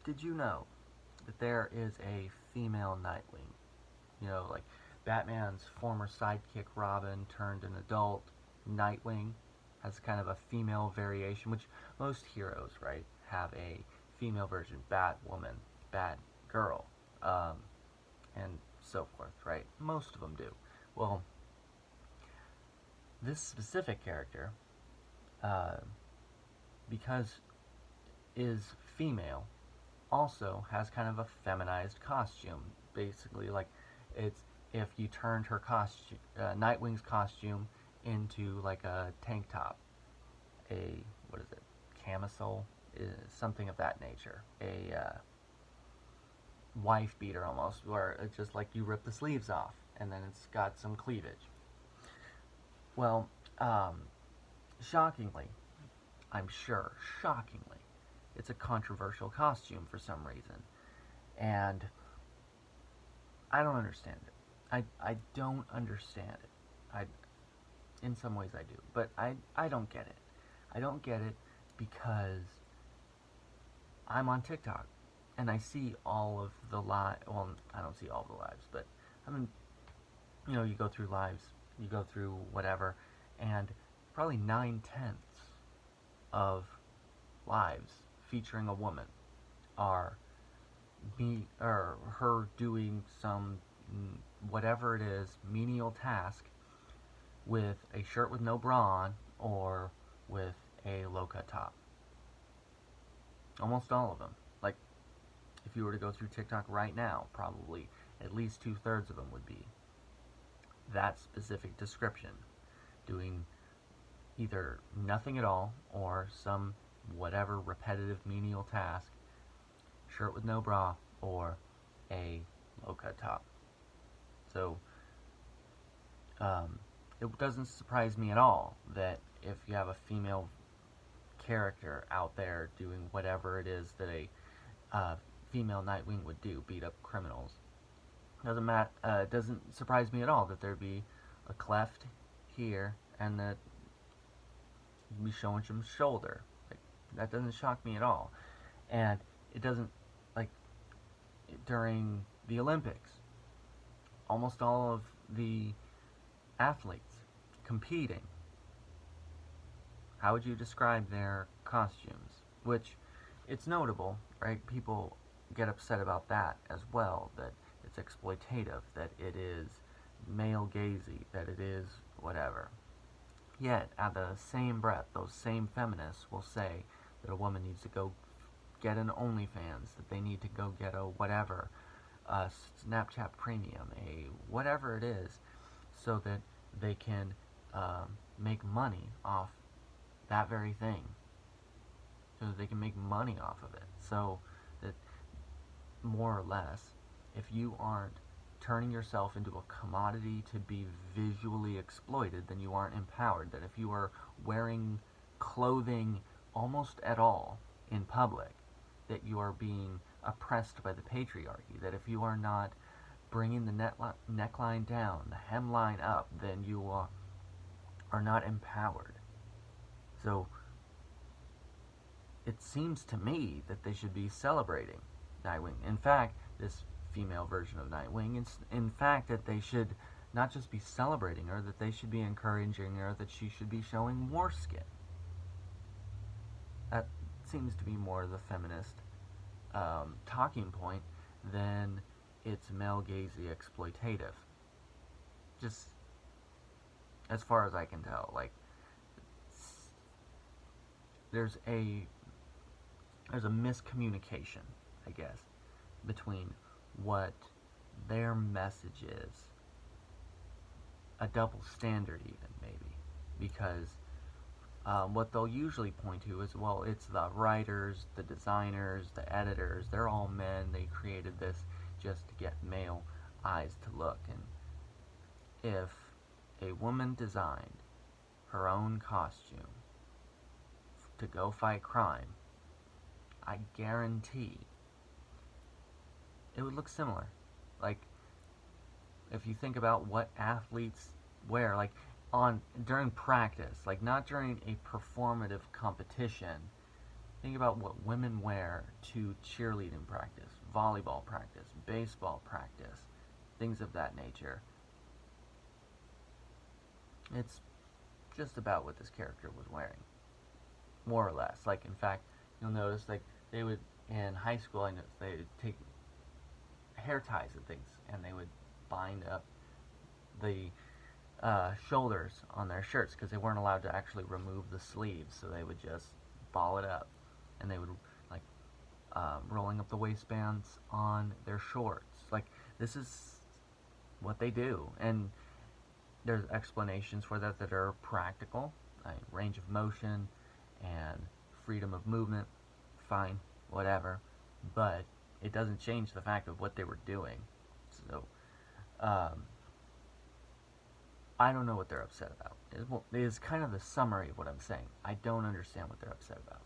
Did you know that there is a female Nightwing? You know, like Batman's former sidekick Robin turned an adult Nightwing has kind of a female variation, which most heroes, right, have a female version. Batwoman, Batgirl, um, and so forth, right? Most of them do. Well, this specific character, uh, because is female, also has kind of a feminized costume. Basically, like it's if you turned her costume, Nightwing's costume, into like a tank top, a what is it, camisole, is something of that nature, a wife beater almost, where it's just like you rip the sleeves off and then it's got some cleavage. Well, shockingly, I'm sure, shockingly, it's a controversial costume for some reason, and I don't understand it. I don't understand it. I In some ways I do, but I don't get it. I don't get it because I'm on TikTok and I see all of the live. Well, I don't see all the lives, but I mean, you know, you go through lives, you go through whatever, and probably 9/10 of lives featuring a woman are me or her doing some whatever it is menial task with a shirt with no bra on or with a low cut top. Almost all of them. Like, if you were to go through TikTok right now, probably at least 2/3 of them would be that specific description, doing either nothing at all or some whatever repetitive menial task, shirt with no bra, or a low cut top. So, it doesn't surprise me at all that if you have a female character out there doing whatever it is that a female Nightwing would do, beat up criminals. It doesn't surprise me at all that there'd be a cleft here and that you'd be showing some shoulder. Like, that doesn't shock me at all. And it doesn't, like, during the Olympics, almost all of the athletes competing, how would you describe their costumes? Which, it's notable, right? People get upset about that as well, that it's exploitative, that it is male gazy, that it is whatever. Yet, at the same breath, those same feminists will say that a woman needs to go get an OnlyFans, that they need to go get a whatever, a Snapchat Premium, a whatever it is, so that they can make money off that very thing. So that they can make money off of it. So that, more or less, if you aren't turning yourself into a commodity to be visually exploited, then you aren't empowered. That if you are wearing clothing almost at all in public, that you are being oppressed by the patriarchy. That if you are not bringing the neckline down, the hemline up, then you are not empowered. So it seems to me that they should be celebrating Nightwing. In fact, this female version of Nightwing, it's in fact that they should not just be celebrating her, that they should be encouraging her, that she should be showing more skin. That seems to be more the feminist talking point than it's male gazy exploitative. Just as far as I can tell, like there's a miscommunication, I guess, between what their message is, a double standard even maybe, because what they'll usually point to is, well, it's the writers, the designers, the editors, they're all men, they created this just to get male eyes to look. And if a woman designed her own costume to go fight crime, I guarantee it would look similar. Like, if you think about what athletes wear, like during practice, like not during a performative competition, Think about what women wear to cheerleading practice, volleyball practice, baseball practice, things of that nature. It's just about what this character was wearing, more or less. Like, in fact, you'll notice, like, they would, in high school, I noticed they would take hair ties and things, and they would bind up the shoulders on their shirts because they weren't allowed to actually remove the sleeves, so they would just ball it up, and they would, like, rolling up the waistbands on their shorts. Like, this is what they do, and there's explanations for that that are practical, like range of motion and freedom of movement, fine, whatever, but it doesn't change the fact of what they were doing. So, I don't know what they're upset about. Is kind of the summary of what I'm saying. I don't understand what they're upset about.